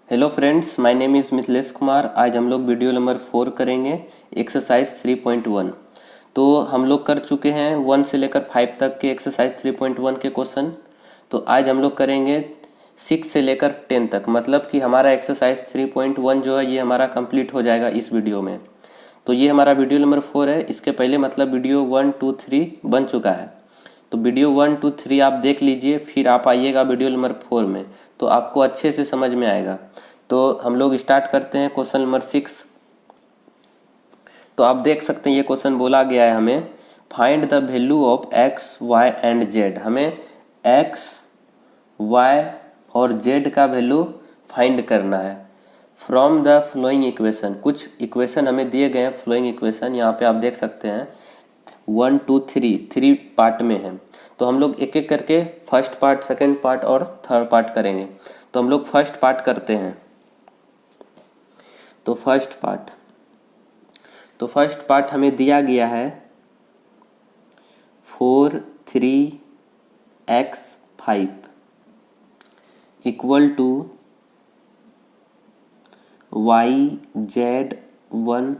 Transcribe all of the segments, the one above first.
Hello friends, my name is Mithilesh Kumar. आज हम लोग वीडियो नंबर 4 करेंगे, एक्सरसाइज 3.1। तो हम लोग कर चुके हैं 1 से लेकर 5 तक के एक्सरसाइज 3.1 के क्वेश्चन। तो आज हम लोग करेंगे 6 से लेकर 10 तक, मतलब कि हमारा एक्सरसाइज 3.1 जो है ये हमारा कंप्लीट हो जाएगा इस वीडियो में। तो ये हमारा वीडियो नंबर 4 है। इसके पहले मतलब वीडियो 1, 2, 3 बन चुका है। तो वीडियो 1, 2, 3 आप देख लीजिए, फिर आप आइएगा वीडियो नंबर 4 में, तो आपको अच्छे से समझ में आएगा। तो हम लोग स्टार्ट करते हैं क्वेश्चन नंबर 6। तो आप देख सकते हैं ये क्वेश्चन बोला गया है हमें, find the value of X Y and Z. हमें एक्स वाई और जेड का वैल्यू फाइंड करना है फ्रॉम द फ्लोइंग इक्वेशन। कुछ इक्वेशन हमें दिए गए हैं, फ्लोइंग इक्वेशन यहाँ पे आप देख सकते हैं 1, 2, 3 पार्ट में है। तो हम लोग एक एक करके फर्स्ट पार्ट, सेकंड पार्ट और थर्ड पार्ट करेंगे। तो हम लोग फर्स्ट पार्ट करते हैं। तो फर्स्ट पार्ट हमें दिया गया है 4, 3x 5 equal to y z 1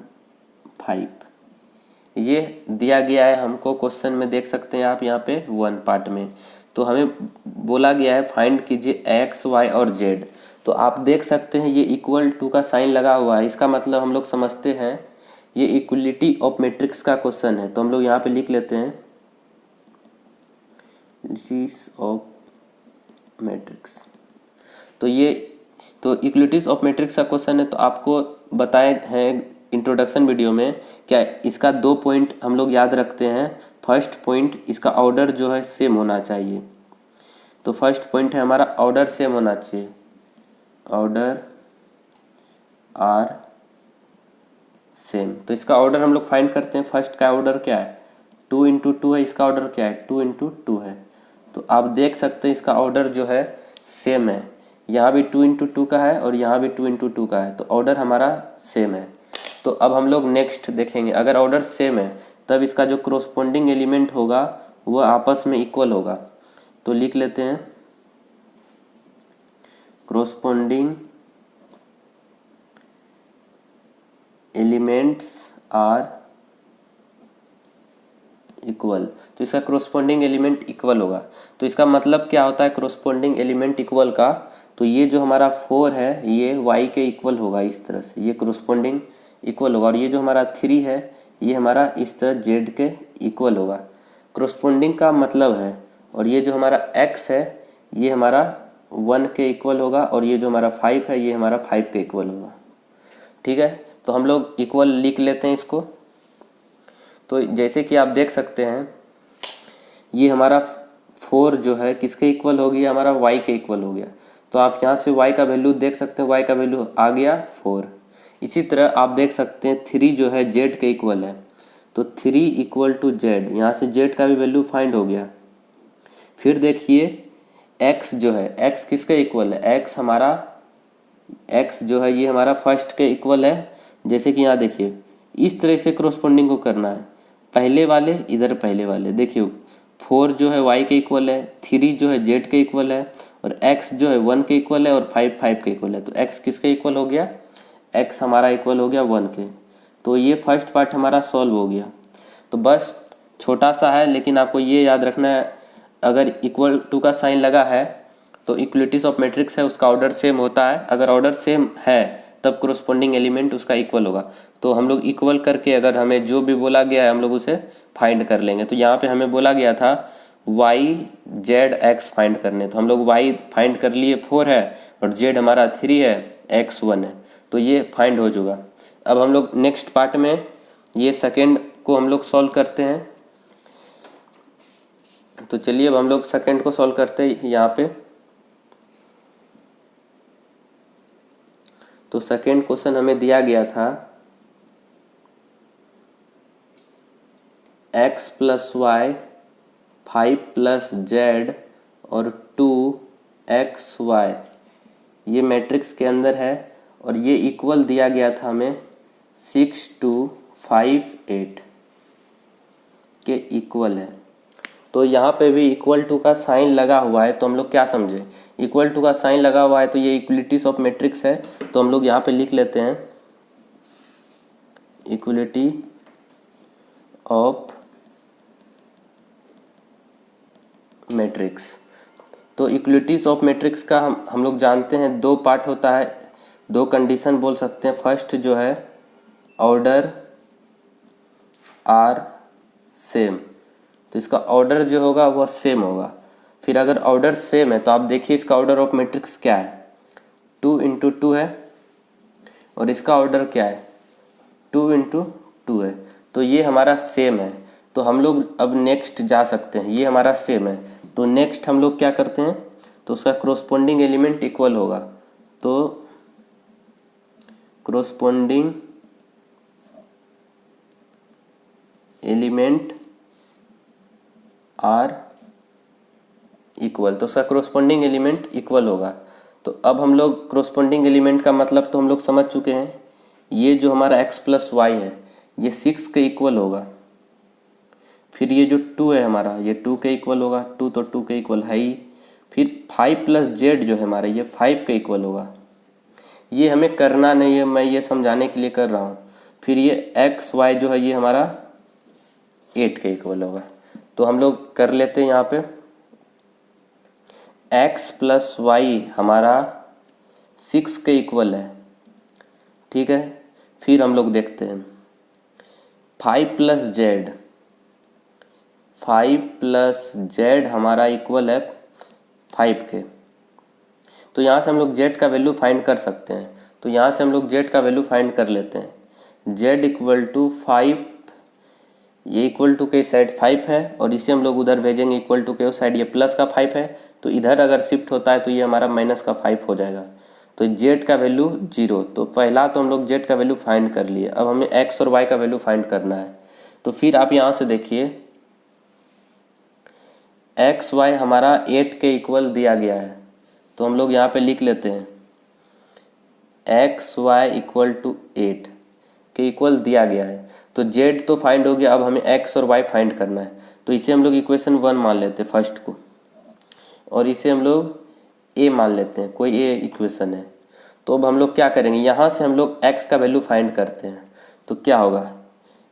5। ये दिया गया है हमको क्वेश्चन में, देख सकते हैं आप यहाँ पे 1 पार्ट में। तो हमें बोला गया है फाइंड कीजिए x y और z। तो आप देख सकते हैं ये इक्वल टू का साइन लगा हुआ है, इसका मतलब हम लोग समझते हैं ये इक्वलिटी ऑफ मैट्रिक्स का क्वेश्चन है। तो हम लोग यहाँ पे लिख लेते हैं इक्वलिटीज ऑफ मैट्रिक्स। तो ये तो इक्वलिटीज ऑफ मैट्रिक्स का क्वेश्चन है। तो आपको बताए हैं इंट्रोडक्शन वीडियो में, क्या इसका 2 पॉइंट हम लोग याद रखते हैं। फर्स्ट पॉइंट, इसका ऑर्डर जो है सेम होना चाहिए। तो फर्स्ट पॉइंट है हमारा ऑर्डर सेम होना चाहिए, ऑर्डर आर सेम। तो इसका ऑर्डर हम लोग फाइंड करते हैं। फर्स्ट का ऑर्डर क्या है, 2 इंटू 2 है, इसका ऑर्डर क्या है, 2 इंटू 2 है। तो आप देख सकते हैं इसका ऑर्डर जो है सेम है, यहाँ भी 2 इंटू 2 का है और यहाँ भी 2 इंटू 2 का है। तो ऑर्डर हमारा सेम है। तो अब हम लोग नेक्स्ट देखेंगे, अगर ऑर्डर सेम है तब इसका जो क्रोस्पोंडिंग एलिमेंट होगा वह आपस में इक्वल होगा। तो लिख लेते हैं क्रोस्पोंडिंग एलिमेंट्स आर इक्वल। तो इसका क्रोस्पोंडिंग एलिमेंट इक्वल होगा। तो इसका मतलब क्या होता है क्रोस्पोंडिंग एलिमेंट इक्वल का, तो ये जो हमारा 4 है ये y के इक्वल होगा, इस तरह से ये क्रोस्पोंडिंग इक्वल होगा। और ये जो हमारा 3 है ये हमारा इस तरह z के इक्वल होगा, क्रोस्पोंडिंग का मतलब है। और ये जो हमारा x है ये हमारा 1 के इक्वल होगा, और ये जो हमारा 5 है ये हमारा 5 के इक्वल होगा। ठीक है, तो हम लोग इक्वल लिख लेते हैं इसको। तो जैसे कि आप देख सकते हैं ये हमारा 4 जो है किसके इक्वल हो गया, हमारा y के इक्वल हो गया। तो आप यहाँ से y का वैल्यू देख सकते हैं, y का वैल्यू आ गया 4। इसी तरह आप देख सकते हैं 3 जो है z के इक्वल है। तो 3 इक्वल टू z, यहाँ से z का भी वैल्यू फाइंड हो गया। फिर देखिए x जो है, x किसके इक्वल है, x हमारा x जो है ये हमारा फर्स्ट के इक्वल है। जैसे कि यहाँ देखिए इस तरह से क्रोस्पोंडिंग को करना है, पहले वाले इधर पहले वाले। देखिए 4 जो है y के इक्वल है, 3 जो है z के इक्वल है, और x जो है 1 के इक्वल है, और 5 5 के इक्वल है। तो x किसके इक्वल हो गया, x हमारा इक्वल हो गया 1 के। तो ये फर्स्ट पार्ट हमारा सॉल्व हो गया। तो बस छोटा सा है, लेकिन आपको ये याद रखना है अगर इक्वल टू का साइन लगा है तो इक्वलिटीज ऑफ मैट्रिक्स है, उसका ऑर्डर सेम होता है। अगर ऑर्डर सेम है तब क्रोस्पोंडिंग एलिमेंट उसका इक्वल होगा। तो हम लोग इक्वल करके अगर हमें जो भी बोला गया है हम लोग उसे फाइंड कर लेंगे। तो यहाँ पे हमें बोला गया था y z x फाइंड करने, तो हम लोग y फाइंड कर लिए 4 है, और z हमारा 3 है, x 1 है। तो ये फाइंड हो जाएगा। अब हम लोग नेक्स्ट पार्ट में ये सेकेंड को हम लोग सॉल्व करते हैं। तो चलिए अब हम लोग सेकेंड को सॉल्व करते हैं यहाँ पे। तो सेकेंड क्वेश्चन हमें दिया गया था x plus Y 5 plus Z और 2xy, ये मैट्रिक्स के अंदर है, और ये इक्वल दिया गया था हमें 6 2 5 8 के इक्वल है। तो यहाँ पे भी इक्वल टू का साइन लगा हुआ है, तो हम लोग क्या समझे, इक्वल टू का साइन लगा हुआ है तो ये इक्वलिटीज ऑफ मैट्रिक्स है। तो हम लोग यहाँ पे लिख लेते हैं इक्वलिटी ऑफ मैट्रिक्स। तो इक्वलिटीज ऑफ मैट्रिक्स का हम लोग जानते हैं दो पार्ट होता है, दो कंडीशन बोल सकते हैं। फर्स्ट जो है ऑर्डर आर सेम, तो इसका ऑर्डर जो होगा वह सेम होगा। फिर अगर ऑर्डर सेम है तो आप देखिए इसका ऑर्डर ऑफ मैट्रिक्स क्या है, 2 इंटू 2 है, और इसका ऑर्डर क्या है 2 इंटू 2 है। तो ये हमारा सेम है, तो हम लोग अब नेक्स्ट जा सकते हैं। ये हमारा सेम है तो नेक्स्ट हम लोग क्या करते हैं, तो उसका क्रोस्पोंडिंग एलिमेंट इक्वल होगा। तो क्रोस्पोंडिंग एलिमेंट आर इक्वल, तो उसका क्रोस्पोंडिंग एलिमेंट इक्वल होगा। तो अब हम लोग क्रोस्पोंडिंग एलिमेंट का मतलब तो हम लोग समझ चुके हैं। ये जो हमारा x प्लस वाई है ये 6 के इक्वल होगा। फिर ये जो 2 है हमारा ये 2 के इक्वल होगा, 2 तो 2 के इक्वल है ही। फिर 5 प्लस जेड जो है हमारा ये 5 के इक्वल होगा। ये हमें करना नहीं है, मैं ये समझाने के लिए कर रहा हूँ। फिर ये एक्स वाई जो है ये हमारा 8 के इक्वल होगा। तो हम लोग कर लेते हैं यहाँ पे x प्लस वाई हमारा 6 के इक्वल है, ठीक है। फिर हम लोग देखते हैं 5 प्लस जेड, 5 प्लस जेड हमारा इक्वल है 5 के। तो यहाँ से हम लोग जेड का वैल्यू फाइंड कर सकते हैं। तो यहाँ से हम लोग जेड का वैल्यू फाइंड कर लेते हैं। जेड इक्वल टू 5, ये इक्वल टू के साइड 5 है और इसे हम लोग उधर भेजेंगे इक्वल टू के उस साइड। ये प्लस का 5 है तो इधर अगर शिफ्ट होता है तो ये हमारा माइनस का 5 हो जाएगा। तो जेड का वैल्यू 0। तो पहला तो हम लोग जेड का वैल्यू फाइंड कर लिए। अब हमें एक्स और वाई का वैल्यू फाइंड करना है। तो फिर आप यहाँ से देखिए एक्स वाई हमारा 8 के इक्वल दिया गया है। तो हम लोग यहाँ पे लिख लेते हैं एक्स वाई इक्वल टू 8 के इक्वल दिया गया है। तो जेड तो फाइंड हो गया, अब हमें एक्स और वाई फाइंड करना है। तो इसे हम लोग इक्वेशन 1 मान लेते हैं फर्स्ट को, और इसे हम लोग ए मान लेते हैं, कोई ए इक्वेशन है। तो अब हम लोग क्या करेंगे, यहाँ से हम लोग एक्स का वैल्यू फाइंड करते हैं। तो क्या होगा,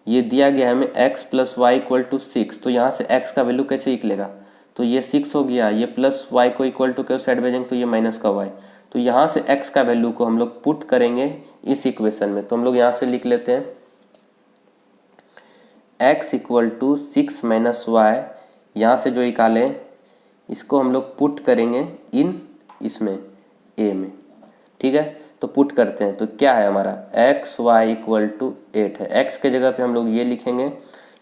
ये दिया गया है हमें X plus Y equal to 6। तो यहाँ से एक्स का वैल्यू कैसे निकलेगा, तो ये 6 हो गया, ये प्लस वाई को इक्वल टू के साइड भेजेंगे तो ये माइनस का वाई। तो यहाँ से x का वैल्यू को हम लोग पुट करेंगे इस इक्वेशन में। तो हम लोग यहाँ से लिख लेते हैं x equal to 6 minus Y, यहाँ से जो निकालें इसको हम लोग पुट करेंगे इन इसमें a में, ठीक है। तो पुट करते हैं तो क्या है हमारा एक्स वाई इक्वल टू 8 है। x के जगह पे हम लोग ये लिखेंगे,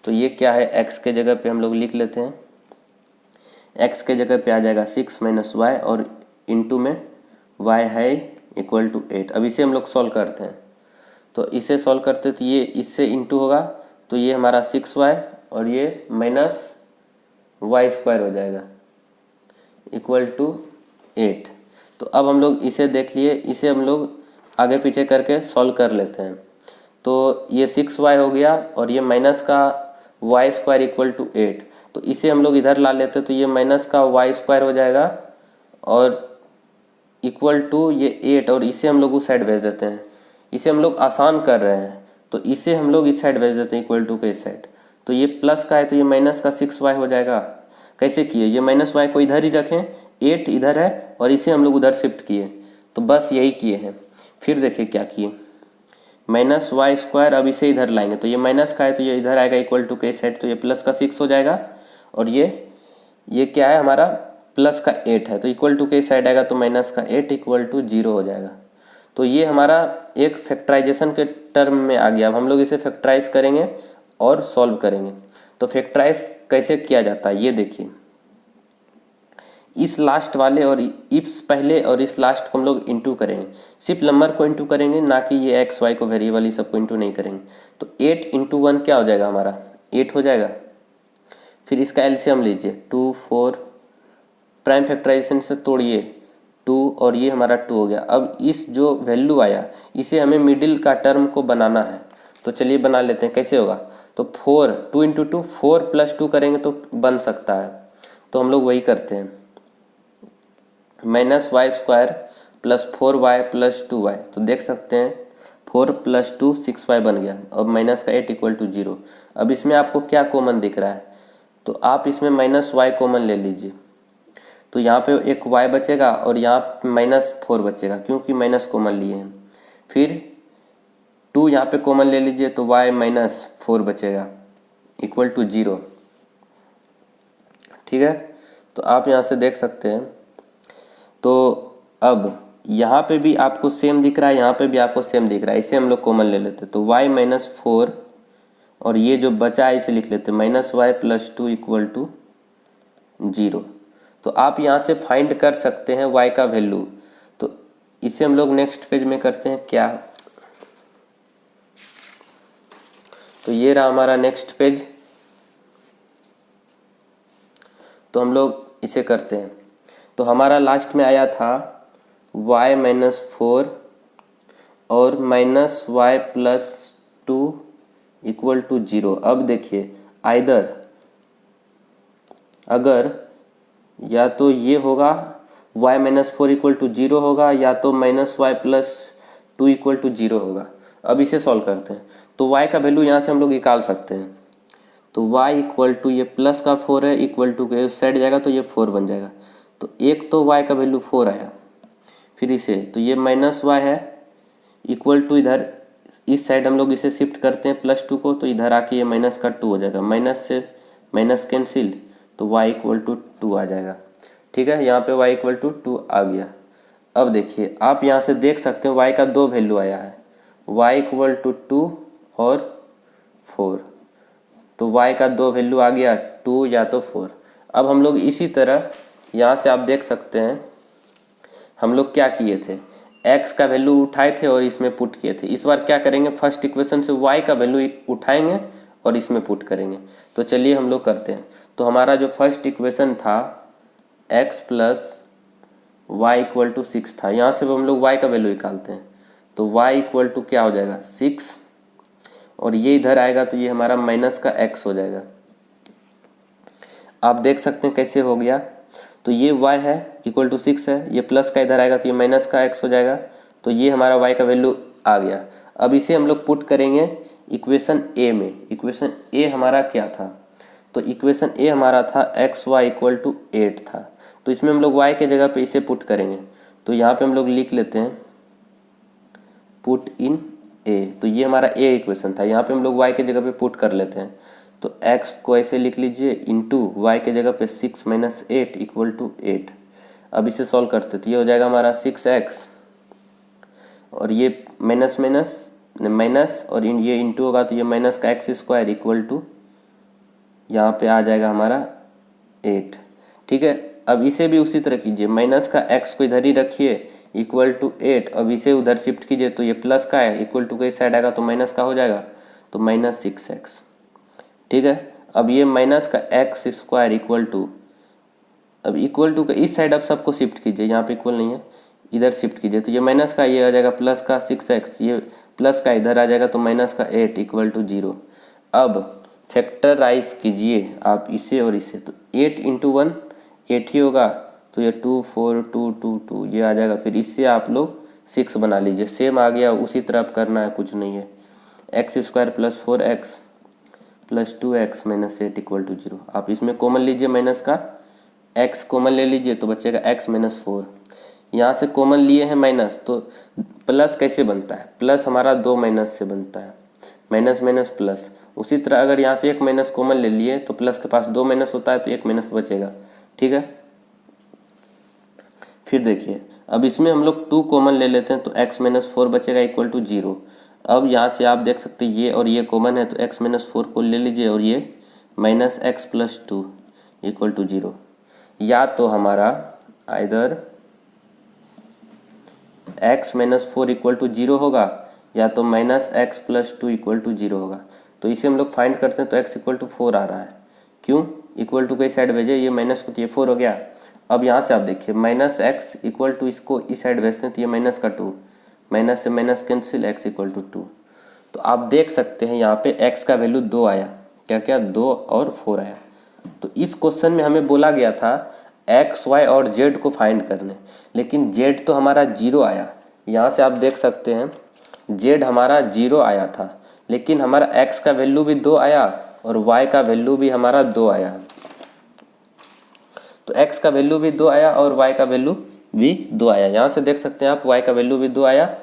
तो ये क्या है x के जगह पे हम लोग लिख लेते हैं, x के जगह पे आ जाएगा 6 माइनस वाई और इंटू में y है इक्वल टू 8। अब इसे हम लोग सॉल्व करते हैं। तो इसे सॉल्व करते तो ये इससे इंटू होगा, तो ये हमारा 6y और ये माइनस वाई स्क्वायर हो जाएगा इक्वल टू 8। तो अब हम लोग इसे देख लिए, इसे हम लोग आगे पीछे करके सॉल्व कर लेते हैं। तो ये 6y हो गया और ये माइनस का वाई स्क्वायर इक्वल टू 8। तो इसे हम लोग इधर ला लेते तो ये माइनस का वाई स्क्वायर हो जाएगा और इक्वल टू ये 8, और इसे हम लोग उस साइड भेज देते हैं। इसे हम लोग आसान कर रहे हैं तो इसे हम लोग इस साइड भेज देते हैं इक्वल टू के इस साइड। तो ये प्लस का है तो ये माइनस का 6y हो जाएगा। कैसे किए, ये माइनस वाई को इधर ही रखें, 8 इधर है और इसे हम लोग उधर शिफ्ट किए। तो बस यही किए हैं। फिर देखिए क्या किए, माइनस वाई स्क्वायर, अब इसे इधर लाएंगे तो ये माइनस का है तो ये इधर आएगा इक्वल टू के साइड, तो ये प्लस का 6 हो जाएगा। और ये क्या है हमारा प्लस का 8 है तो इक्वल टू के साइड आएगा तो माइनस का 8 इक्वल टू 0 हो जाएगा। तो ये हमारा एक फैक्टराइजेशन के टर्म में आ गया। अब हम लोग इसे फैक्टराइज करेंगे और सॉल्व करेंगे। तो फैक्टराइज कैसे किया जाता है ये देखिए, इस लास्ट वाले और इस पहले और इस लास्ट को हम लोग इंटू करेंगे, सिर्फ नंबर को इंटू करेंगे, ना कि ये एक्स वाई को वेरिएबल सबको इंटू नहीं करेंगे। तो 8 इंटू 1 क्या हो जाएगा हमारा 8 हो जाएगा। फिर इसका एलसीएम लीजिए 2 4, प्राइम फैक्टराइजेशन से तोड़िए 2 और ये हमारा 2 हो गया। अब इस जो वैल्यू आया इसे हमें मिडिल का टर्म को बनाना है। तो चलिए बना लेते हैं, कैसे होगा। तो 4 2 इंटू 2 4 प्लस 2 करेंगे तो बन सकता है, तो हम लोग वही करते हैं। -y² plus 4y plus 2y, तो देख सकते हैं 4 प्लस 2 6y बन गया। अब माइनस का 8 इक्वल टू 0। अब इसमें आपको क्या कॉमन दिख रहा है, तो आप इसमें -y कॉमन ले लीजिए, तो यहाँ पे एक y बचेगा और यहाँ -4 बचेगा क्योंकि माइनस कॉमन लिए हैं। फिर 2 यहाँ पे कॉमन ले लीजिए तो y -4 बचेगा इक्वल टू 0। ठीक है, तो आप यहाँ से देख सकते हैं। तो अब यहाँ पे भी आपको सेम दिख रहा है, यहाँ पे भी आपको सेम दिख रहा है, इसे हम लोग कॉमन ले लेते हैं, तो y -4 और ये जो बचा है इसे लिख लेते हैं -y प्लस 2 इक्वल टू 0। तो आप यहाँ से फाइंड कर सकते हैं y का वैल्यू। तो इसे हम लोग नेक्स्ट पेज में करते हैं क्या, तो ये रहा हमारा नेक्स्ट पेज। तो हम लोग इसे करते हैं, तो हमारा लास्ट में आया था y -4 और -y प्लस 2 इक्वल टू 0। अब देखिए आइदर अगर या तो ये होगा y -4 इक्वल टू 0 होगा या तो -y प्लस 2 इक्वल टू 0 होगा। अब इसे सॉल्व करते हैं, तो y का वैल्यू यहाँ से हम लोग निकाल सकते हैं। तो y इक्वल टू ये प्लस का 4 है, इक्वल टू के साइड जाएगा तो ये 4 बन जाएगा। तो एक तो y का वैल्यू 4 आया, फिर इसे तो ये -y है इक्वल टू इधर इस साइड हम लोग इसे शिफ्ट करते हैं +2 को, तो इधर आके ये माइनस का 2 हो जाएगा, माइनस से माइनस कैंसिल, तो y इक्वल टू 2 आ जाएगा। ठीक है, यहाँ पे y इक्वल टू 2 आ गया। अब देखिए आप यहाँ से देख सकते हैं y का 2 वैल्यू आया है, y इक्वल टू 2 और 4। तो y का 2 वैल्यू आ गया 2 या तो 4। अब हम लोग इसी तरह यहाँ से आप देख सकते हैं हम लोग क्या किए थे, x का वैल्यू उठाए थे और इसमें पुट किए थे। इस बार क्या करेंगे, फर्स्ट इक्वेशन से y का वैल्यू उठाएंगे और इसमें पुट करेंगे। तो चलिए हम लोग करते हैं। तो हमारा जो फर्स्ट इक्वेशन था x plus Y equal to 6 था, यहाँ से हम लोग y का वैल्यू निकालते हैं, तो y इक्वल टू क्या हो जाएगा 6 और ये इधर आएगा तो ये हमारा माइनस का x हो जाएगा। आप देख सकते हैं कैसे हो गया, तो ये y है इक्वल टू 6 है, ये प्लस का इधर आएगा तो ये माइनस का x हो जाएगा, तो ये हमारा y का वैल्यू आ गया। अब इसे हम लोग पुट करेंगे इक्वेशन a में। इक्वेशन a हमारा क्या था, तो इक्वेशन a हमारा था xy इक्वल टू 8 था, तो इसमें हम लोग y के जगह पे इसे पुट करेंगे। तो यहाँ पे हम लोग लिख लेते हैं पुट इन a, तो ये हमारा a इक्वेशन था, यहाँ पे हम लोग y के जगह पे पुट कर लेते हैं। तो x को ऐसे लिख लीजिए इंटू y के जगह पे 6 माइनस 8 इक्वल टू 8। अब इसे सॉल्व करते तो ये हो जाएगा हमारा 6x और ये माइनस माइनस माइनस और ये इंटू होगा तो ये माइनस का x² इक्वल टू यहाँ पे आ जाएगा हमारा 8। ठीक है, अब इसे भी उसी तरह कीजिए, माइनस का x को इधर ही रखिए इक्वल टू 8, अब इसे उधर शिफ्ट कीजिए तो ये प्लस का है इक्वल टू के साइड आएगा तो माइनस का हो जाएगा, तो -6x। ठीक है, अब ये माइनस का x² इक्वल टू, अब इक्वल टू का इस साइड अब सबको शिफ्ट कीजिए, यहाँ पे इक्वल नहीं है इधर शिफ्ट कीजिए, तो ये माइनस का ये आ जाएगा प्लस का 6x, ये प्लस का इधर आ जाएगा तो माइनस का 8 इक्वल टू 0। अब फैक्टराइज कीजिए आप इसे और इसे, तो 8 इंटू 1 8 ही होगा, तो ये 2 4 2 2 2 ये आ जाएगा। फिर इससे आप लोग 6 बना लीजिए, सेम आ गया, उसी तरह आप करना है, कुछ नहीं है। x² plus 4x plus 2x minus 8 equal to 0। आप इसमें कॉमन लीजिए, माइनस का x कॉमन ले लीजिए तो बचेगा x माइनस 4। यहाँ से कॉमन लिए हैं माइनस, तो प्लस कैसे बनता है, प्लस हमारा 2 माइनस से बनता है, माइनस माइनस प्लस। उसी तरह अगर यहाँ से एक माइनस कॉमन ले लिए तो प्लस के पास 2 माइनस होता है तो एक माइनस बचेगा। ठीक है, फिर देखिए अब इसमें हम लोग 2 कॉमन ले लेते हैं तो x माइनस 4 बचेगा इक्वल टू 0। अब यहाँ से आप देख सकते हैं ये और ये कॉमन है तो x माइनस 4 को ले लीजिए और ये minus x plus 2 equal to 0। या तो हमारा either x minus 4 equal to 0 होगा या तो minus x plus 2 equal to 0 होगा। तो इसे हम लोग फाइंड करते हैं तो x इक्वल टू 4 आ रहा है, क्यों, इक्वल टू के साइड भेजे, ये माइनस को तो ये 4 हो गया। अब यहाँ से आप देखिए माइनस x इक्वल टू इसको इस साइड भेजते हैं तो ये माइनस का 2, माइनस से minus cancel x equal to 2। तो आप देख सकते हैं यहाँ पे x का वैल्यू 2 आया, क्या क्या 2 और 4 आया। तो इस क्वेश्चन में हमें बोला गया था x, y और z को फाइंड करने, लेकिन z तो हमारा 0 आया। यहाँ से आप देख सकते हैं z हमारा 0 आया था, लेकिन हमारा x का वैल्यू भी 2 आया और y का वैल्यू भी हमारा 2 आया। तो x का वैल्यू भी 2 आया और y का वैल्यू भी 2 आया। यहाँ से देख सकते हैं आप y का वैल्यू भी 2 आया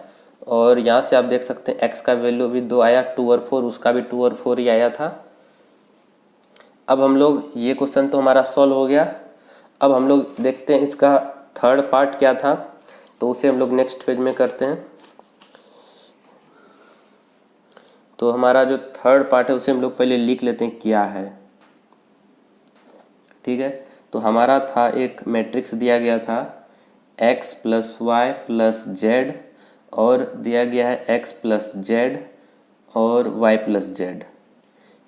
और यहाँ से आप देख सकते हैं x का वैल्यू भी 2 आया, 2 और 4, उसका भी 2 और 4 ही आया था। अब हम लोग ये क्वेश्चन तो हमारा सॉल्व हो गया। अब हम लोग देखते हैं इसका थर्ड पार्ट क्या था, तो उसे हम लोग नेक्स्ट पेज में करते हैं। तो हमारा जो थर्ड पार्ट है उसे हम लोग पहले लिख लेते हैं क्या है, ठीक है। तो हमारा था एक मैट्रिक्स दिया गया था x plus Y plus Z और दिया गया है x प्लस जेड और y प्लस जेड।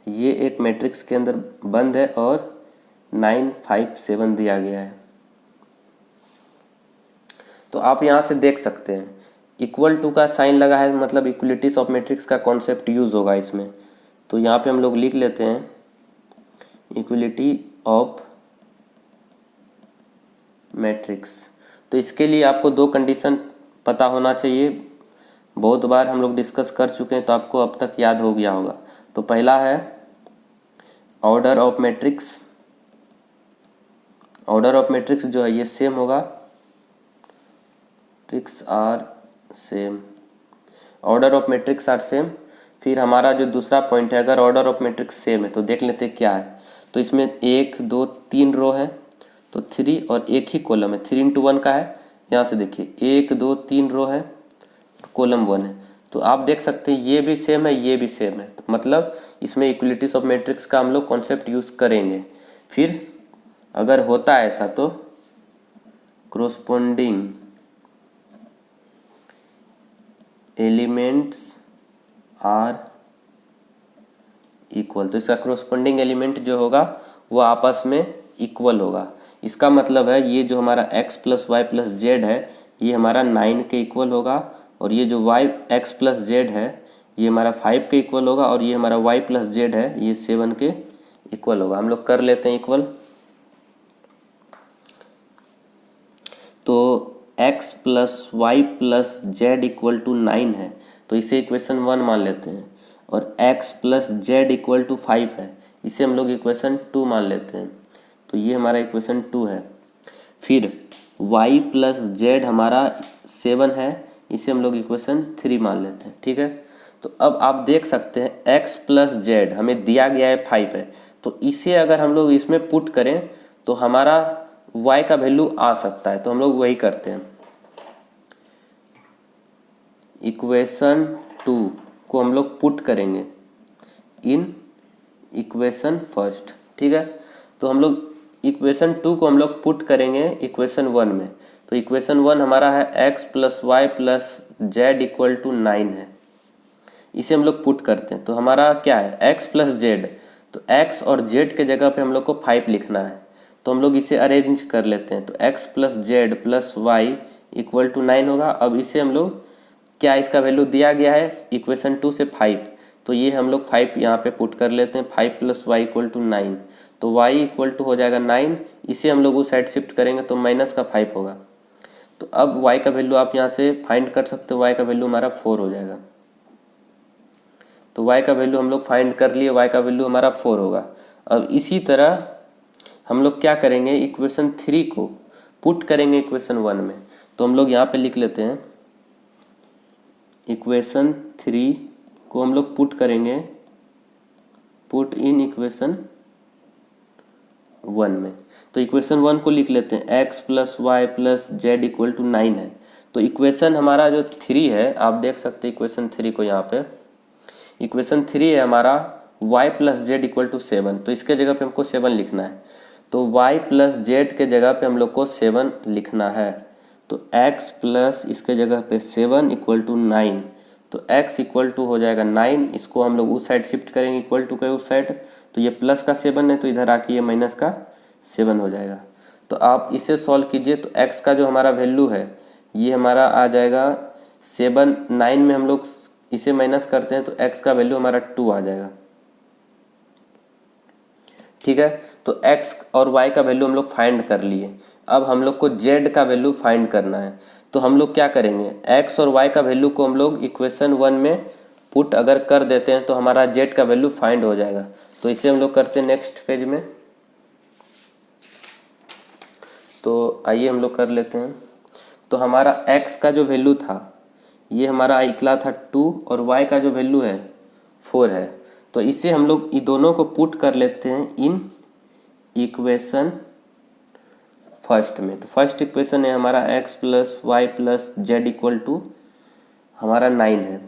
ये एक मैट्रिक्स के अंदर बंद है और 9 5 7 दिया गया है। तो आप यहाँ से देख सकते हैं इक्वल टू का साइन लगा है, मतलब इक्वलिटीज ऑफ मैट्रिक्स का कॉन्सेप्ट यूज़ होगा इसमें। तो यहाँ पे हम लोग लिख लेते हैं इक्वलिटी ऑफ मैट्रिक्स। तो इसके लिए आपको दो कंडीशन पता होना चाहिए, बहुत बार हम लोग डिस्कस कर चुके हैं तो आपको अब तक याद हो गया होगा। तो पहला है order of matrix. Order of matrix जो है ये सेम होगा, matrix are same, order of matrix are same. फिर हमारा जो दूसरा पॉइंट है, अगर ऑर्डर ऑफ मैट्रिक्स सेम है तो देख लेते हैं क्या है। तो इसमें 1 2 3 रो है, तो 3 और एक ही कॉलम है, 3 into 1 का है। यहाँ से देखिए 1 2 3 रो है, कॉलम 1 है। तो आप देख सकते हैं ये भी सेम है, ये भी सेम है, तो मतलब इसमें इक्वलिटीज ऑफ मैट्रिक्स का हम लोग कॉन्सेप्ट यूज़ करेंगे। फिर अगर होता है ऐसा तो कोरोस्पोंडिंग एलिमेंट्स आर इक्वल, तो इसका कोरोस्पोंडिंग एलिमेंट जो होगा वो आपस में इक्वल होगा। इसका मतलब है ये जो हमारा x plus Y plus Z है ये हमारा 9 के इक्वल होगा, और ये जो y x प्लस जेड है ये हमारा 5 के इक्वल होगा, और ये हमारा y प्लस जेड है ये 7 के इक्वल होगा। हम लोग कर लेते हैं इक्वल। तो x plus Y plus Z equal to 9 है, तो इसे इक्वेशन 1 मान लेते हैं। और x plus Z equal to 5 है, इसे हम लोग इक्वेशन 2 मान लेते हैं, तो ये हमारा इक्वेशन 2 है। फिर y प्लस जेड हमारा 7 है, इसे हम लोग इक्वेशन 3 मान लेते हैं, ठीक है। तो अब आप देख सकते हैं x प्लस जेड हमें दिया गया है 5 है, तो इसे अगर हम लोग इसमें पुट करें तो हमारा y का वैल्यू आ सकता है, तो हम लोग वही करते हैं। इक्वेशन 2 को हम लोग पुट करेंगे इन इक्वेशन फर्स्ट, ठीक है। तो हम लोग इक्वेशन 2 को हम लोग पुट करेंगे इक्वेशन 1 में। तो इक्वेशन 1 हमारा है x plus Y plus Z equal to 9 है, इसे हम लोग पुट करते हैं। तो हमारा क्या है x प्लस जेड, तो x और z के जगह पे हम लोग को 5 लिखना है, तो हम लोग इसे अरेंज कर लेते हैं। तो x plus Z plus Y equal to 9 होगा। अब इसे हम लोग क्या, इसका वैल्यू दिया गया है इक्वेशन 2 से 5, तो ये हम लोग 5 यहाँ पे पुट कर लेते हैं। 5 प्लस वाई इक्वल टू 9, तो y इक्वल टू हो जाएगा 9, इसे हम लोग उस साइड शिफ्ट करेंगे तो माइनस का 5 होगा। तो अब y का वैल्यू आप यहाँ से फाइंड कर सकते हो, y का वैल्यू हमारा 4 हो जाएगा। तो y का वैल्यू हम लोग फाइंड कर लिए, y का वैल्यू हमारा 4 होगा। अब इसी तरह हम लोग क्या करेंगे, इक्वेशन 3 को पुट करेंगे इक्वेशन 1 में। तो हम लोग यहाँ पे लिख लेते हैं इक्वेशन 3 को हम लोग पुट करेंगे, पुट इन इक्वेशन 1 में। तो इक्वेशन 1 को लिख लेते हैं x plus Y plus Z equal to 9 है। तो इक्वेशन हमारा जो 3 है, आप देख सकते हैं इक्वेशन 3 को, यहाँ पे इक्वेशन 3 है हमारा y plus Z equal to 7, तो इसके जगह पे हमको 7 लिखना है। तो y प्लस जेड के जगह पे हम लोग को 7 लिखना है। तो x प्लस इसके जगह पे 7 इक्वल टू 9, तो x इक्वल टू हो जाएगा 9, इसको हम लोग उस साइड शिफ्ट करेंगे इक्वल टू के उस साइड, तो ये प्लस का 7 है तो इधर आके ये माइनस का 7 हो जाएगा। तो आप इसे सॉल्व कीजिए, तो x का जो हमारा वैल्यू है ये हमारा आ जाएगा 7, 9 में हम लोग इसे माइनस करते हैं तो x का वैल्यू हमारा 2 आ जाएगा। ठीक है, तो x और y का वैल्यू हम लोग फाइंड कर लिए। अब हम लोग को z का वैल्यू फाइंड करना है। तो हम लोग क्या करेंगे, x और y का वैल्यू को हम लोग इक्वेशन 1 में पुट अगर कर देते हैं तो हमारा z का वैल्यू फाइंड हो जाएगा। तो इसे हम लोग करते हैं नेक्स्ट पेज में। तो आइए हम लोग कर लेते हैं। तो हमारा x का जो वैल्यू था ये हमारा निकला था 2 और y का जो वैल्यू है 4 है। तो इसे हम लोग ये दोनों को पुट कर लेते हैं इन इक्वेशन फर्स्ट में। तो फर्स्ट इक्वेशन है हमारा x plus Y plus Z equal to हमारा 9 है।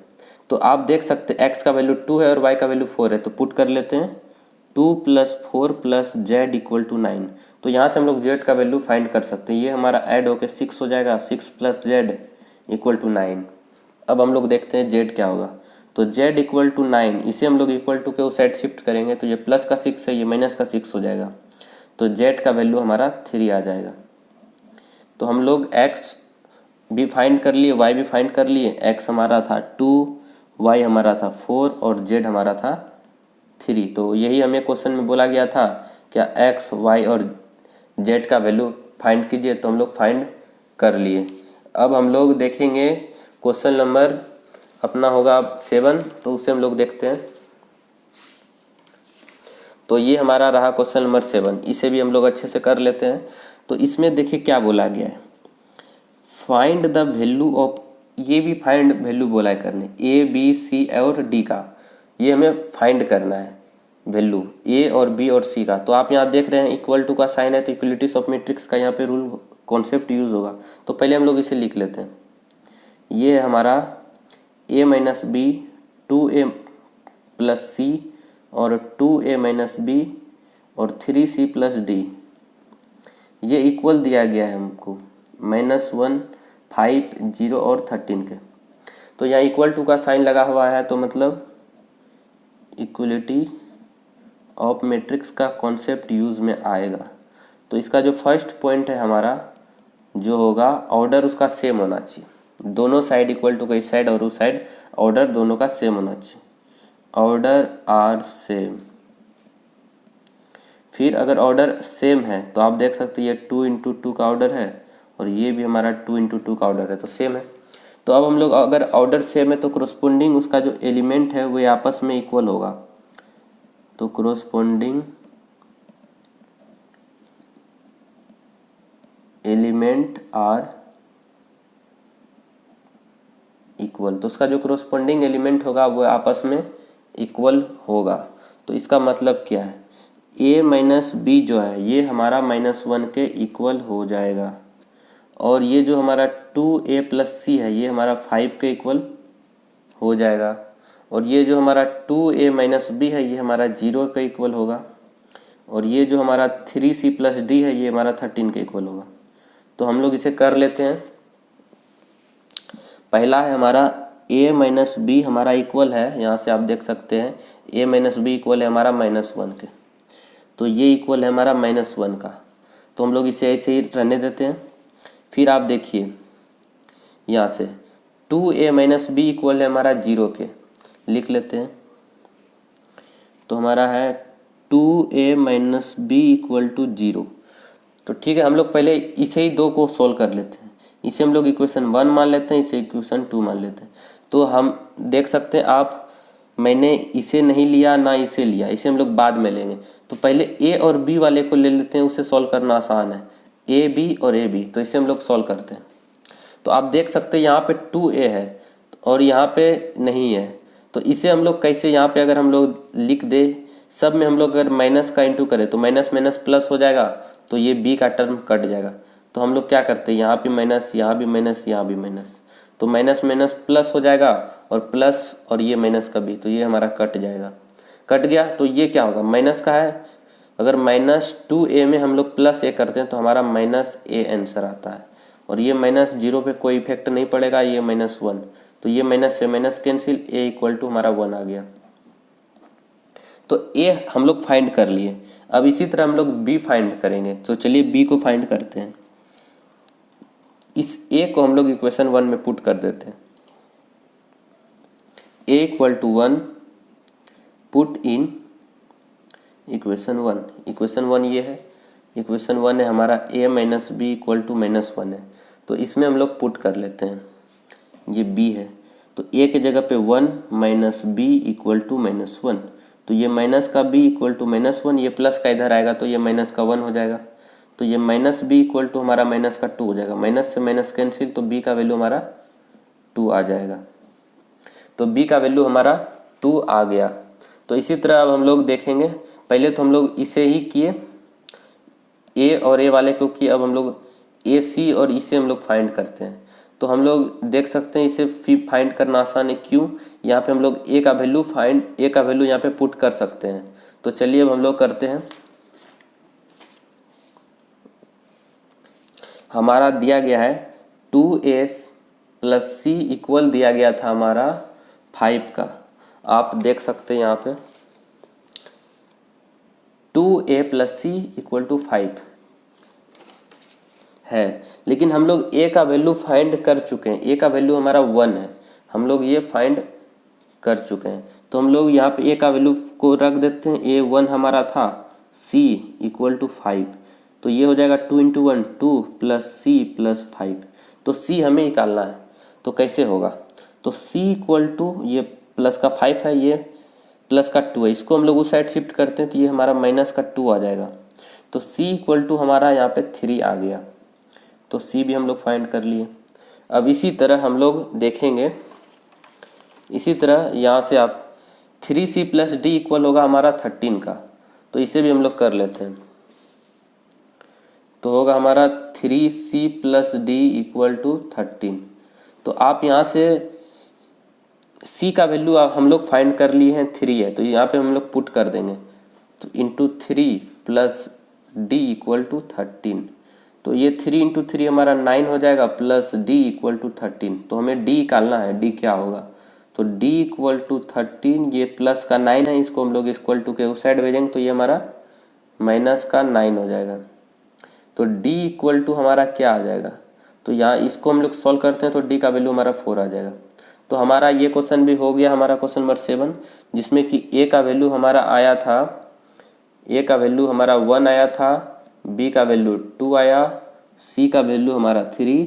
तो आप देख सकते हैं x का वैल्यू 2 है और y का वैल्यू 4 है, तो पुट कर लेते हैं 2 plus 4 plus Z equal to 9। तो यहाँ से हम लोग z का वैल्यू फाइंड कर सकते हैं। ये हमारा ऐड होकर 6 हो जाएगा, 6 प्लस जेड इक्वल टू 9। अब हम लोग देखते हैं z क्या होगा। तो z इक्वल टू 9, इसे हम लोग इक्वल टू के उस साइड शिफ्ट करेंगे तो ये प्लस का 6 है, ये माइनस का 6 हो जाएगा। तो z का वैल्यू हमारा 3 आ जाएगा। तो हम लोग x भी फाइंड कर लिए, y भी फाइंड कर लिए। x हमारा था 2, y हमारा था 4 और z हमारा था 3। तो यही हमें क्वेश्चन में बोला गया था, क्या x, y और z का वैल्यू फाइंड कीजिए। तो हम लोग फाइंड कर लिए। अब हम लोग देखेंगे क्वेश्चन नंबर अपना होगा अब 7, तो उसे हम लोग देखते हैं। तो ये हमारा रहा क्वेश्चन नंबर 7, इसे भी हम लोग अच्छे से कर लेते हैं। तो इसमें देखिए क्या बोला गया है, फाइंड द वैल्यू ऑफ, ये भी फाइंड वैल्यू बोला है करने, ए बी सी और डी का, ये हमें फाइंड करना है वैल्यू ए और बी और सी का। तो आप यहाँ देख रहे हैं इक्वल टू का साइन है, तो इक्वलिटीज ऑफ मैट्रिक्स का यहाँ पे रूल कॉन्सेप्ट यूज होगा। तो पहले हम लोग इसे लिख लेते हैं। ये है हमारा a minus B, 2a plus C और 2a माइनस बी और 3c प्लस डी। ये इक्वल दिया गया है हमको -1, 5, 0 और 13 के। तो यहाँ इक्वल टू का साइन लगा हुआ है, तो मतलब इक्वलिटी ऑफ मैट्रिक्स का कॉन्सेप्ट यूज़ में आएगा। तो इसका जो फर्स्ट पॉइंट है हमारा जो होगा, ऑर्डर उसका सेम होना चाहिए। दोनों साइड इक्वल टू का, इस साइड और उस साइड ऑर्डर दोनों का सेम होना चाहिए। Order are same. फिर अगर ऑर्डर सेम है तो आप देख सकते हैं ये 2 इंटू 2 का ऑर्डर है और ये भी हमारा 2 इंटू 2 का ऑर्डर है, तो सेम है। तो अब हम लोग अगर ऑर्डर सेम है तो क्रोस्पोंडिंग उसका जो एलिमेंट है वो आपस में इक्वल होगा। तो क्रोस्पोंडिंग एलिमेंट आर इक्वल, तो उसका जो क्रोस्पोंडिंग एलिमेंट होगा वो आपस में इक्वल होगा। तो इसका मतलब क्या है, a माइनस बी जो है ये हमारा -1 के इक्वल हो जाएगा और ये जो हमारा 2a प्लस सी है ये हमारा 5 के इक्वल हो जाएगा और ये जो हमारा 2a माइनस बी है ये हमारा 0 के इक्वल होगा और ये जो हमारा 3c प्लस डी है ये हमारा 13 के इक्वल होगा। तो हम लोग इसे कर लेते हैं। पहला है हमारा a माइनस बी हमारा इक्वल है, यहाँ से आप देख सकते हैं a माइनस बी इक्वल है हमारा -1 के, तो ये इक्वल है हमारा -1 का। तो हम लोग इसे ऐसे ही रहने देते हैं। फिर आप देखिए यहाँ से 2a माइनस बी इक्वल है हमारा 0 के, लिख लेते हैं। तो हमारा है 2a minus B equal to 0। तो ठीक है, हम लोग पहले इसे ही दो को सोल्व कर लेते हैं। इसे हम लोग इक्वेशन 1 मान लेते हैं, इसे इक्वेशन 2 मान लेते हैं। तो हम देख सकते हैं आप, मैंने इसे नहीं लिया ना इसे लिया, इसे हम लोग बाद में लेंगे। तो पहले a और b वाले को ले लेते हैं, उसे सॉल्व करना आसान है, a b और a b। तो इसे हम लोग सॉल्व करते हैं। तो आप देख सकते हैं यहाँ पे 2a है और यहाँ पे नहीं है, तो इसे हम लोग कैसे, यहाँ पे अगर हम लोग लिख दे सब में हम लोग अगर माइनस का इंटू करें तो माइनस माइनस प्लस हो जाएगा, तो ये b का टर्म कट जाएगा। तो हम लोग क्या करते हैं, यहाँ भी माइनस, यहाँ भी माइनस, यहाँ भी माइनस, तो माइनस माइनस प्लस हो जाएगा और प्लस और ये माइनस का भी, तो ये हमारा कट जाएगा। कट गया तो ये क्या होगा, माइनस का है, अगर -2a में हम लोग +a करते हैं तो हमारा -a आंसर आता है और ये -0 पे कोई इफेक्ट नहीं पड़ेगा, ये -1, तो ये माइनस से minus cancel, a equal to हमारा 1 आ गया। तो a हम लोग फाइंड कर लिए। अब इसी तरह हम लोग b फाइंड करेंगे। तो चलिए b को फाइंड करते हैं। इस a को हम लोग इक्वेशन 1 में पुट कर देते हैं। a equal to 1 put in equation 1। Equation 1 ये है, इक्वेशन 1 है हमारा a minus B equal to -1 है, तो इसमें हम लोग पुट कर लेते हैं। ये b है तो a के जगह पे 1 माइनस बी इक्वल टू -1, तो ये माइनस का b इक्वल टू -1, ये प्लस का इधर आएगा तो ये माइनस का 1 हो जाएगा, तो ये माइनस बी इक्वल टू हमारा माइनस का 2 हो जाएगा। माइनस से माइनस कैंसिल, तो b का वैल्यू हमारा 2 आ जाएगा। तो b का वैल्यू हमारा 2 आ गया। तो इसी तरह अब हम लोग देखेंगे, पहले तो हम लोग इसे ही किए a और a वाले को किए, अब हम लोग ए सी और इसे हम लोग फाइंड करते हैं। तो हम लोग देख सकते हैं इसे फाइंड करना आसान है, क्यों? यहाँ पे हम लोग a का वैल्यू यहाँ पे पुट कर सकते हैं। तो चलिए अब हम लोग करते हैं। हमारा दिया गया है 2a प्लस सी इक्वल दिया गया था हमारा 5 का। आप देख सकते हैं यहाँ पे 2a plus C equal to 5 है, लेकिन हम लोग a का वैल्यू फाइंड कर चुके हैं। a का वैल्यू हमारा 1 है, हम लोग ये फाइंड कर चुके हैं। तो हम लोग यहाँ पे a का वैल्यू को रख देते हैं। a 1 हमारा था, c इक्वल टू 5, तो ये हो जाएगा 2 इंटू 1 2 प्लस सी प्लस 5। तो c हमें निकालना है, तो कैसे होगा? तो c इक्वल टू ये प्लस का 5 है, ये प्लस का 2 है, इसको हम लोग उस साइड शिफ्ट करते हैं तो ये हमारा माइनस का 2 आ जाएगा। तो c इक्वल टू हमारा यहाँ पे 3 आ गया, तो c भी हम लोग फाइंड कर लिए। अब इसी तरह हम लोग देखेंगे, इसी तरह यहाँ से आप 3c प्लस डी इक्वल होगा हमारा 13 का, तो इसे भी हम लोग कर लेते हैं। तो होगा हमारा 3c plus D equal to 13। तो आप यहाँ से c का वैल्यू हम लोग फाइंड कर लिए हैं, 3 है, तो यहाँ पे हम लोग पुट कर देंगे। तो into 3 plus D equal to 13, तो ये 3 इंटू 3 हमारा 9 हो जाएगा, प्लस d इक्वल टू 13। तो हमें d निकालना है, d क्या होगा? तो d इक्वल टू 13, ये प्लस का 9 है, इसको हम लोग इक्वल टू के उस साइड भेजेंगे तो ये हमारा माइनस का 9 हो जाएगा। तो d इक्वल टू हमारा क्या आ जाएगा? तो यहाँ इसको हम लोग सॉल्व करते हैं तो d का वैल्यू हमारा 4 आ जाएगा। तो हमारा ये क्वेश्चन भी हो गया, हमारा क्वेश्चन नंबर 7, जिसमें कि a का वैल्यू हमारा आया था, a का वैल्यू हमारा 1 आया था, b का वैल्यू 2 आया, c का वैल्यू हमारा 3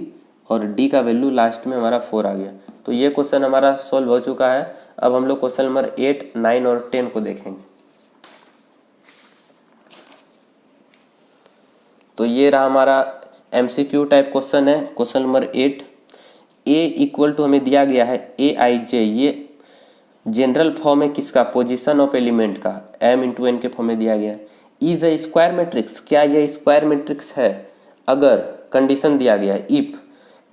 और d का वैल्यू लास्ट में हमारा 4 आ गया। तो ये क्वेश्चन हमारा सॉल्व हो चुका है। अब हम लोग क्वेश्चन नंबर 8, 9 और 10 को देखेंगे। तो ये रहा हमारा MCQ टाइप क्वेश्चन है, question number 8। a equal to हमें दिया गया है aij, ये जनरल फॉर्म है किसका? पोजीशन ऑफ एलिमेंट का, m इंटू एन के फॉर्म में दिया गया है। इज ए स्क्वायर मैट्रिक्स, क्या यह स्क्वायर मैट्रिक्स है? अगर कंडीशन दिया गया है इफ,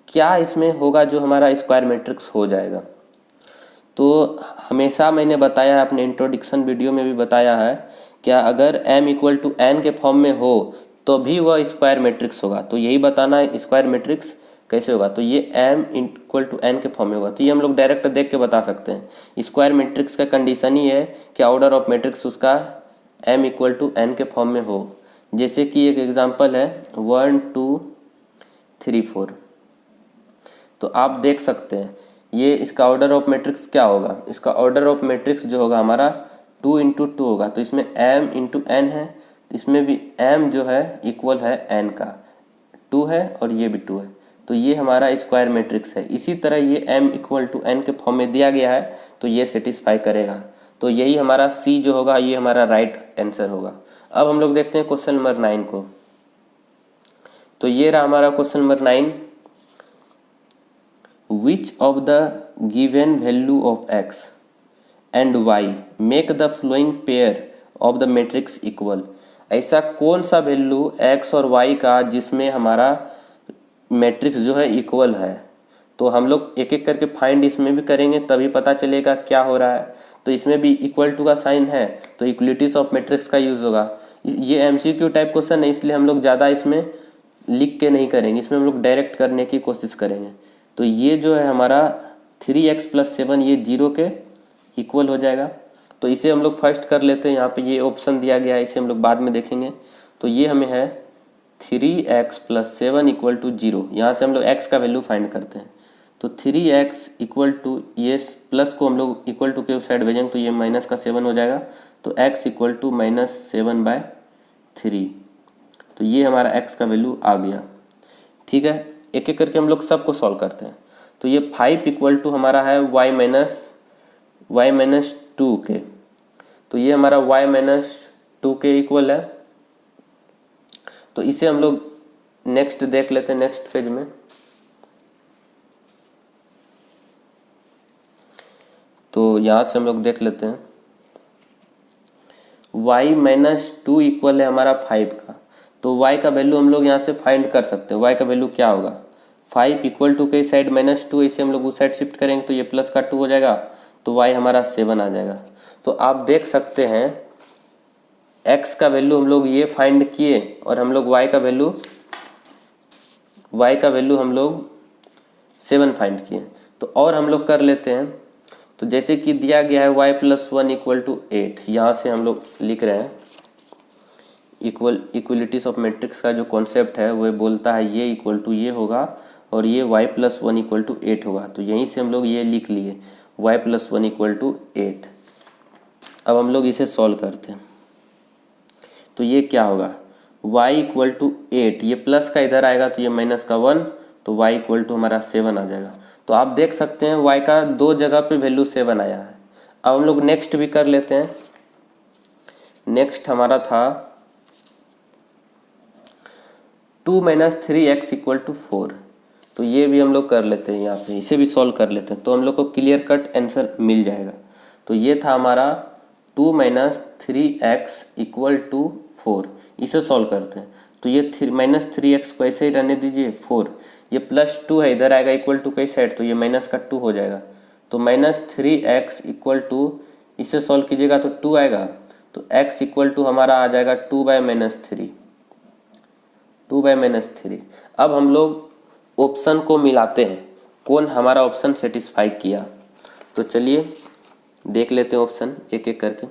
क्या इसमें होगा जो हमारा स्क्वायर मैट्रिक्स हो जाएगा? तो हमेशा मैंने बताया है, अपने इंट्रोडक्शन वीडियो में भी बताया है, क्या अगर m इक्वल टू एन के फॉर्म में हो तो भी वह स्क्वायर मैट्रिक्स होगा। तो यही बताना है स्क्वायर मैट्रिक्स कैसे होगा। तो ये m इक्वल टू एन के फॉर्म में होगा, तो ये हम लोग डायरेक्ट देख के बता सकते हैं। स्क्वायर मैट्रिक्स का कंडीशन ही है कि ऑर्डर ऑफ मैट्रिक्स उसका m इक्वल टू एन के फॉर्म में हो। जैसे कि एक एग्जांपल है 1 2 3 4, तो आप देख सकते हैं ये इसका ऑर्डर ऑफ मैट्रिक्स क्या होगा? इसका ऑर्डर ऑफ मैट्रिक्स जो होगा हमारा 2 इंटू 2 होगा, तो इसमें m इंटू एन है, इसमें भी m जो है इक्वल है n का, 2 है और ये भी 2 है, तो ये हमारा स्क्वायर मैट्रिक्स है। इसी तरह ये m इक्वल टू n के फॉर्म में दिया गया है, तो ये सेटिस्फाई करेगा। तो यही हमारा c जो होगा ये हमारा राइट आंसर होगा। अब हम लोग देखते हैं क्वेश्चन नंबर 9 को। तो ये रहा हमारा question number 9। Which of the given value of x and y make the following pair of the matrix equal? ऐसा कौन सा वैल्यू x और y का जिसमें हमारा मैट्रिक्स जो है इक्वल है? तो हम लोग एक एक करके फाइंड इसमें भी करेंगे, तभी पता चलेगा क्या हो रहा है। तो इसमें भी इक्वल टू का साइन है, तो इक्वलिटीज ऑफ मैट्रिक्स का यूज़ होगा। ये MCQ टाइप क्वेश्चन है, इसलिए हम लोग ज़्यादा इसमें लिख के नहीं करेंगे, इसमें हम लोग डायरेक्ट करने की कोशिश करेंगे। तो ये जो है हमारा 3x प्लस 7 ये 0 के इक्वल हो जाएगा। तो इसे हम लोग फर्स्ट कर लेते हैं, यहाँ पे ये ऑप्शन दिया गया है, इसे हम लोग बाद में देखेंगे। तो ये हमें है 3x प्लस 7 इक्वल टू 0, यहाँ से हम लोग x का वैल्यू फाइंड करते हैं। तो 3x इक्वल टू ये प्लस को हम लोग इक्वल टू के उस साइड भेजेंगे तो ये माइनस का 7 हो जाएगा। तो x इक्वल टू -7/3। तो ये हमारा x का वैल्यू आ गया। ठीक है, एक एक करके हम लोग सबको सॉल्व करते हैं। तो ये 5 इक्वल टू हमारा है y-2 के। तो ये हमारा y-2 के इक्वल है। तो इसे हम लोग नेक्स्ट देख लेते हैं नेक्स्ट पेज में। तो यहाँ से हम लोग देख लेते हैं y-2 इक्वल है हमारा 5 का। तो y का वैल्यू हम लोग यहाँ से फाइंड कर सकते हैं। y का वैल्यू क्या होगा, 5 इक्वल टू के साइड -2, इसे हम लोग उस साइड शिफ्ट करेंगे तो ये प्लस का 2 हो जाएगा। तो y हमारा 7 आ जाएगा। तो आप देख सकते हैं x का वैल्यू हम लोग ये फाइंड किए और हम लोग y का वैल्यू हम लोग 7 फाइंड किए। तो और हम लोग कर लेते हैं। तो जैसे कि दिया गया है y+1 इक्वल टू 8, यहाँ से हम लोग लिख रहे हैं इक्वलिटीज ऑफ मैट्रिक्स का जो कॉन्सेप्ट है वह बोलता है ये इक्वल टू ये होगा और ये y+1 इक्वल टू 8 होगा। तो यहीं से हम लोग ये लिख लिए y+1 इक्वल टू 8। अब हम लोग इसे सॉल्व करते हैं। तो ये क्या होगा, y इक्वल टू 8, ये प्लस का इधर आएगा तो ये माइनस का 1, तो y इक्वल टू हमारा 7 आ जाएगा। तो आप देख सकते हैं y का दो जगह पे वैल्यू 7 आया है। अब हम लोग नेक्स्ट भी कर लेते हैं। नेक्स्ट हमारा था 2 - 3x इक्वल टू 4। तो ये भी हम लोग कर लेते हैं, यहाँ पे इसे भी सॉल्व कर लेते हैं तो हम लोग को क्लियर कट आंसर मिल जाएगा। तो ये था हमारा 2 - 3x इक्वल टू 4। इसे सॉल्व करते हैं। तो ये -3x को ऐसे ही रहने दीजिए 4, ये +2 है इधर आएगा इक्वल टू कई साइड तो ये माइनस का 2 हो जाएगा। तो -3x इक्वल टू, इसे सॉल्व कीजिएगा तो 2 आएगा। तो x इक्वल टू हमारा आ जाएगा 2/-3। अब हम लोग ऑप्शन को मिलाते हैं कौन हमारा ऑप्शन सेटिस्फाई किया। तो चलिए देख लेते हैं ऑप्शन एक एक करके।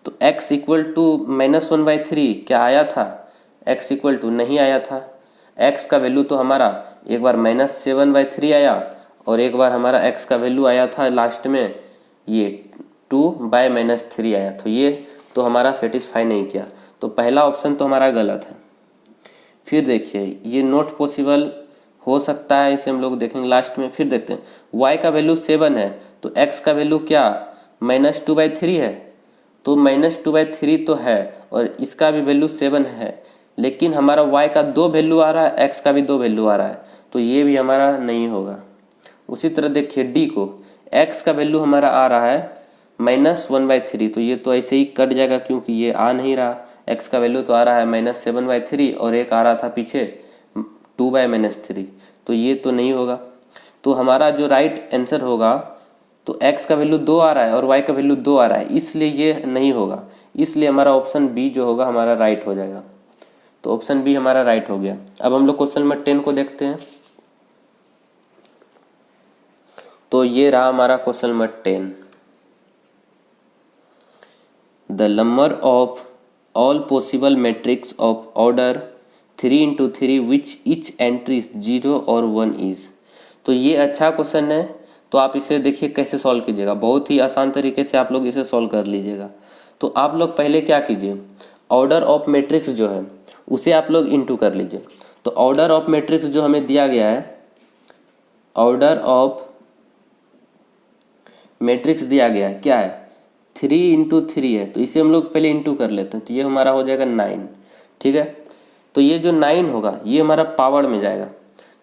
तो x इक्वल टू -1/3 क्या आया था, x इक्वल टू नहीं आया था। x का वैल्यू तो हमारा एक बार -7/3 आया और एक बार हमारा x का वैल्यू आया था लास्ट में ये 2/-3 आया। तो ये तो हमारा सेटिस्फाई नहीं किया। तो पहला ऑप्शन तो हमारा गलत है। फिर देखिए ये नॉट पॉसिबल हो सकता है, इसे हम लोग देखेंगे लास्ट में। फिर देखते हैं y का वैल्यू 7 है तो x का वैल्यू क्या -2/3 है। तो -2/3 तो है और इसका भी वैल्यू 7 है, लेकिन हमारा y का 2 वैल्यू आ रहा है, x का भी 2 वैल्यू आ रहा है, तो ये भी हमारा नहीं होगा। उसी तरह देखिए d को, x का वैल्यू हमारा आ रहा है -1/3, तो ये तो ऐसे ही कट जाएगा क्योंकि ये आ नहीं रहा। x का वैल्यू तो आ रहा है -7/3 और एक आ रहा था पीछे 2/-3, तो ये तो नहीं होगा। तो हमारा जो राइट आंसर होगा, तो x का वैल्यू 2 आ रहा है और y का वैल्यू 2 आ रहा है, इसलिए ये नहीं होगा। इसलिए हमारा ऑप्शन बी जो होगा हमारा राइट हो जाएगा। तो ऑप्शन बी हमारा राइट हो गया। अब हम लोग क्वेश्चन नंबर 10 को देखते हैं। तो ये रहा हमारा question number 10। The number of all possible matrix of order 3×3 which etch entry 0 और 1 इज। तो ये अच्छा क्वेश्चन है। तो आप इसे देखिए कैसे सॉल्व कीजिएगा, बहुत ही आसान तरीके से आप लोग इसे सॉल्व कर लीजिएगा। तो आप लोग पहले क्या कीजिए, ऑर्डर ऑफ मैट्रिक्स जो है उसे आप लोग इंटू कर लीजिए। तो ऑर्डर ऑफ मैट्रिक्स जो हमें दिया गया है, ऑर्डर ऑफ मैट्रिक्स दिया गया है क्या है, 3×3 है। तो इसे हम लोग पहले इंटू कर लेते हैं। तो ये हमारा हो जाएगा 9। ठीक है, तो ये जो 9 होगा ये हमारा पावर में जाएगा।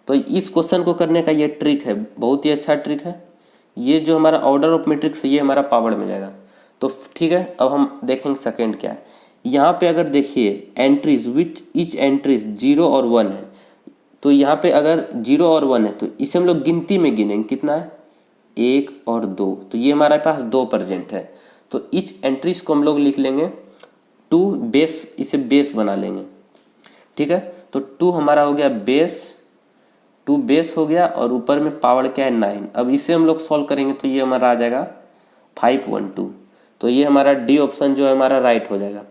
तो इस क्वेश्चन को करने का ये ट्रिक है, बहुत ही अच्छा ट्रिक है। ये जो हमारा ऑर्डर ऑफ मैट्रिक्स है ये हमारा पावर में जाएगा। तो ठीक है, अब हम देखेंगे सेकंड क्या है। यहाँ पे अगर देखिए एंट्रीज विच इच एंट्रीज 0 और 1 है, तो यहाँ पे अगर 0 और 1 है तो इसे हम लोग गिनती में गिनेंगे, कितना है 1 और 2। तो ये हमारे पास 2% है। तो इच एंट्रीज को हम लोग लिख लेंगे 2 बेस, इसे बेस बना लेंगे। ठीक है, तो 2 हमारा हो गया बेस, 2 बेस हो गया और ऊपर में पावर क्या है 9। अब इसे हम लोग सॉल्व करेंगे तो ये हमारा आ जाएगा 512। तो ये हमारा डी ऑप्शन जो है हमारा राइट हो जाएगा।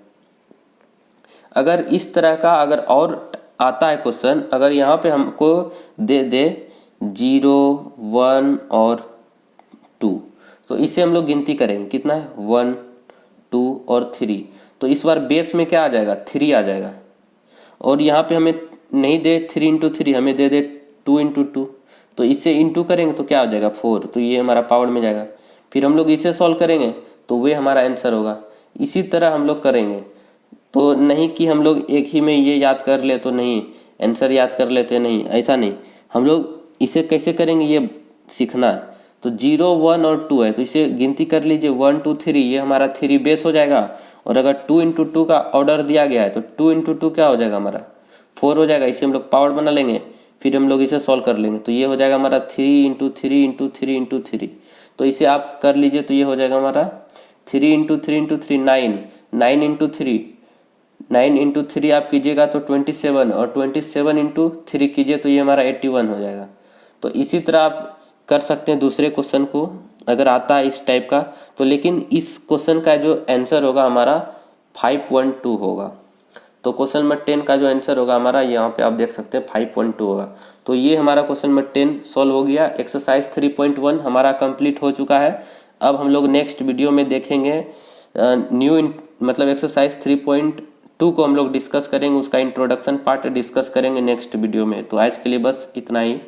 अगर इस तरह का अगर और आता है क्वेश्चन, अगर यहाँ पे हमको दे 0 1 और 2। तो इसे हम लोग गिनती करेंगे, कितना है 1 2 और 3। तो इस बार बेस में क्या आ जाएगा 3 आ जाएगा, और यहाँ पे हमें नहीं दे 3 इंटू 3, हमें दे दे 2 इंटू 2। तो इसे इंटू करेंगे तो क्या हो जाएगा 4, तो ये हमारा पावर में जाएगा। फिर हम लोग इसे सॉल्व करेंगे तो वे हमारा आंसर होगा। इसी तरह हम लोग करेंगे, तो नहीं कि हम लोग एक ही में ये याद कर ले तो नहीं आंसर याद कर लेते, नहीं ऐसा नहीं। हम लोग इसे कैसे करेंगे ये सीखना है। तो 0 1 और 2 है, तो इसे गिनती कर लीजिए 1 2 3, ये हमारा 3 बेस हो जाएगा। और अगर 2 इंटू 2 का ऑर्डर दिया गया है तो 2 इंटू 2 क्या हो जाएगा हमारा 4 हो जाएगा। इसे हम लोग पावर बना लेंगे, फिर हम लोग इसे सॉल्व कर लेंगे। तो ये हो जाएगा हमारा 3 इंटू 3 इंटू 3 इंटू 3। तो इसे आप कर लीजिए, तो ये हो जाएगा हमारा 3 इंटू 3 इंटू 3 9, 9 इंटू 3, 9 इंटू 3 आप कीजिएगा तो 27, और 27 इंटू 3 कीजिए तो ये हमारा 81 हो जाएगा। तो इसी तरह आप कर सकते हैं दूसरे क्वेश्चन को अगर आता है इस टाइप का। तो लेकिन इस क्वेश्चन का जो आंसर होगा हमारा 512 होगा। तो क्वेश्चन नंबर 10 का जो आंसर होगा हमारा यहाँ पे आप देख सकते हैं 512 होगा। तो ये हमारा क्वेश्चन नंबर 10 सॉल्व हो गया। एक्सरसाइज 3.1 हमारा कंप्लीट हो चुका है। अब हम लोग नेक्स्ट वीडियो में देखेंगे मतलब एक्सरसाइज 3.2 को हम लोग डिस्कस करेंगे, उसका इंट्रोडक्शन पार्ट डिस्कस करेंगे नेक्स्ट वीडियो में। तो आज के लिए बस इतना ही।